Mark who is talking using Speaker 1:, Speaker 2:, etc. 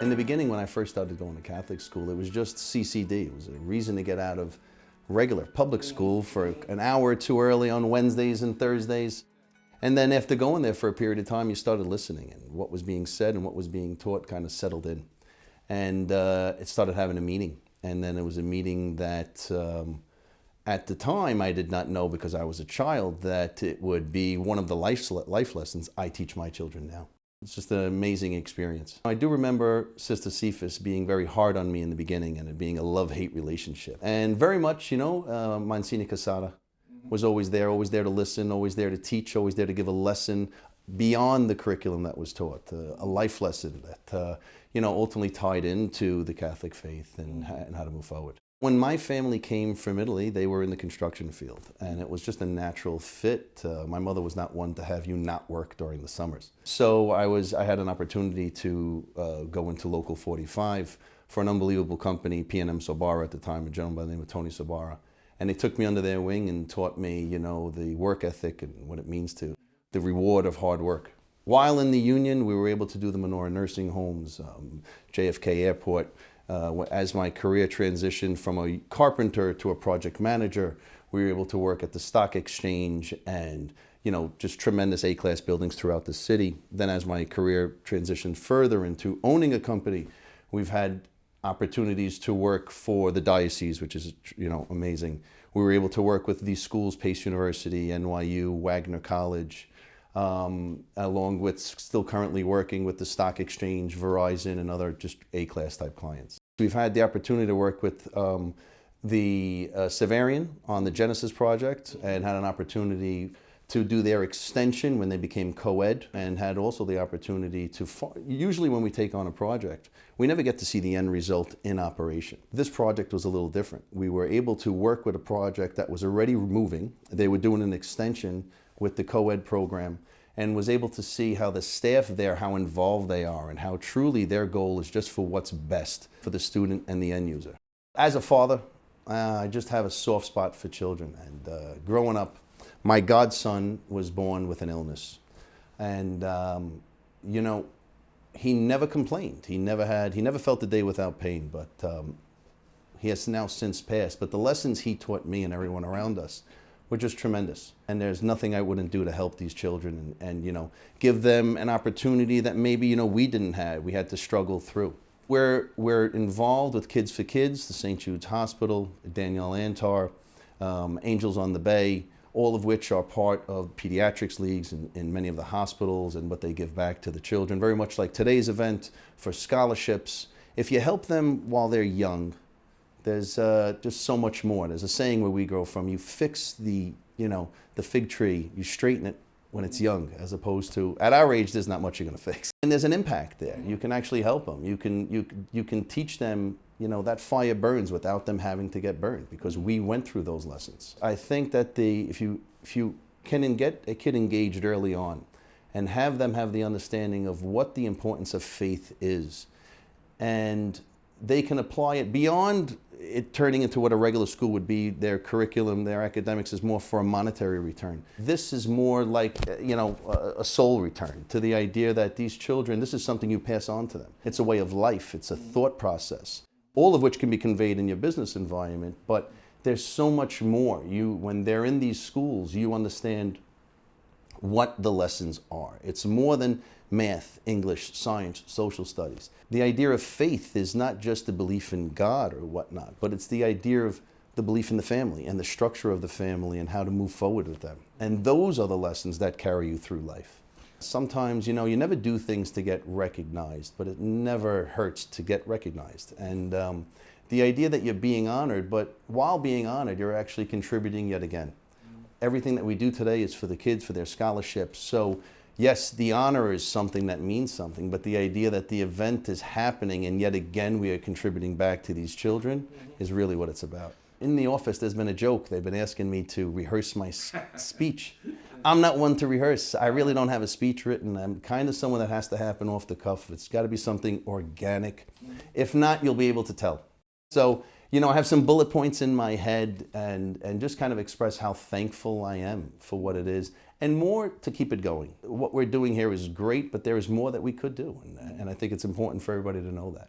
Speaker 1: In the beginning, when I first started going to Catholic school, it was just CCD. It was a reason to get out of regular public school for an hour or two early on Wednesdays and Thursdays. And then after going there for a period of time, you started listening, and what was being said and what was being taught kind of settled in. And it started having a meaning. And then it was a meaning that at the time I did not know, because I was a child, that it would be one of the life lessons I teach my children now. It's just an amazing experience. I do remember Sister Cephas being very hard on me in the beginning, and it being a love-hate relationship. And very much, Monsignor Casada was always there to listen, always there to teach, always there to give a lesson beyond the curriculum that was taught, a life lesson that, ultimately tied into the Catholic faith and how to move forward. When my family came from Italy, they were in the construction field, and it was just a natural fit. My mother was not one to have you not work during the summers. So I had an opportunity to go into Local 45 for an unbelievable company, P&M Sobara at the time, a gentleman by the name of Tony Sobara. And they took me under their wing and taught me, the work ethic and what it means to, the reward of hard work. While in the Union, we were able to do the Menorah nursing homes, JFK Airport. As my career transitioned from a carpenter to a project manager, we were able to work at the stock exchange and, just tremendous A-class buildings throughout the city. Then as my career transitioned further into owning a company, we've had opportunities to work for the diocese, which is, amazing. We were able to work with these schools, Pace University, NYU, Wagner College, along with still currently working with the stock exchange, Verizon, and other just A-class type clients. We've had the opportunity to work with the Severian on the Genesis project, and had an opportunity to do their extension when they became co-ed, and had also the opportunity to, usually when we take on a project, we never get to see the end result in operation. This project was a little different. We were able to work with a project that was already moving. They were doing an extension with the co-ed program, and was able to see how the staff there, how involved they are, and how truly their goal is just for what's best for the student and the end user. As a father, I just have a soft spot for children. And growing up, my godson was born with an illness. And, he never complained. He never felt a day without pain, but he has now since passed. But the lessons he taught me and everyone around us were just tremendous. And there's nothing I wouldn't do to help these children and give them an opportunity that maybe, we didn't have. We had to struggle through. We're involved with Kids for Kids, the St. Jude's Hospital, Danielle Antar, Angels on the Bay, all of which are part of pediatrics leagues in many of the hospitals, and what they give back to the children. Very much like today's event for scholarships. If you help them while they're young, there's just so much more. There's a saying where we grow from: you fix the fig tree, you straighten it when it's young, as opposed to, at our age, there's not much you're gonna fix. And there's an impact there. You can actually help them. You can teach them, that fire burns without them having to get burned, because we went through those lessons. I think that if you can get a kid engaged early on and have them have the understanding of what the importance of faith is, and they can apply it beyond it turning into what a regular school would be. Their curriculum, their academics is more for a monetary return. This is more like, a soul return to the idea that these children, this is something you pass on to them. It's a way of life. It's a thought process, all of which can be conveyed in your business environment. But there's so much more. When they're in these schools, you understand what the lessons are. It's more than math, English, science, social studies. The idea of faith is not just the belief in God or whatnot, but it's the idea of the belief in the family and the structure of the family and how to move forward with them. And those are the lessons that carry you through life. Sometimes, you never do things to get recognized, but it never hurts to get recognized. And the idea that you're being honored, but while being honored, you're actually contributing yet again. Everything that we do today is for the kids, for their scholarships. So yes, the honor is something that means something, but the idea that the event is happening and yet again we are contributing back to these children is really what it's about. In the office, there's been a joke. They've been asking me to rehearse my speech. I'm not one to rehearse. I really don't have a speech written. I'm kind of someone that has to happen off the cuff. It's got to be something organic. If not, you'll be able to tell. So, I have some bullet points in my head and just kind of express how thankful I am for what it is and more to keep it going. What we're doing here is great, but there is more that we could do, and I think it's important for everybody to know that.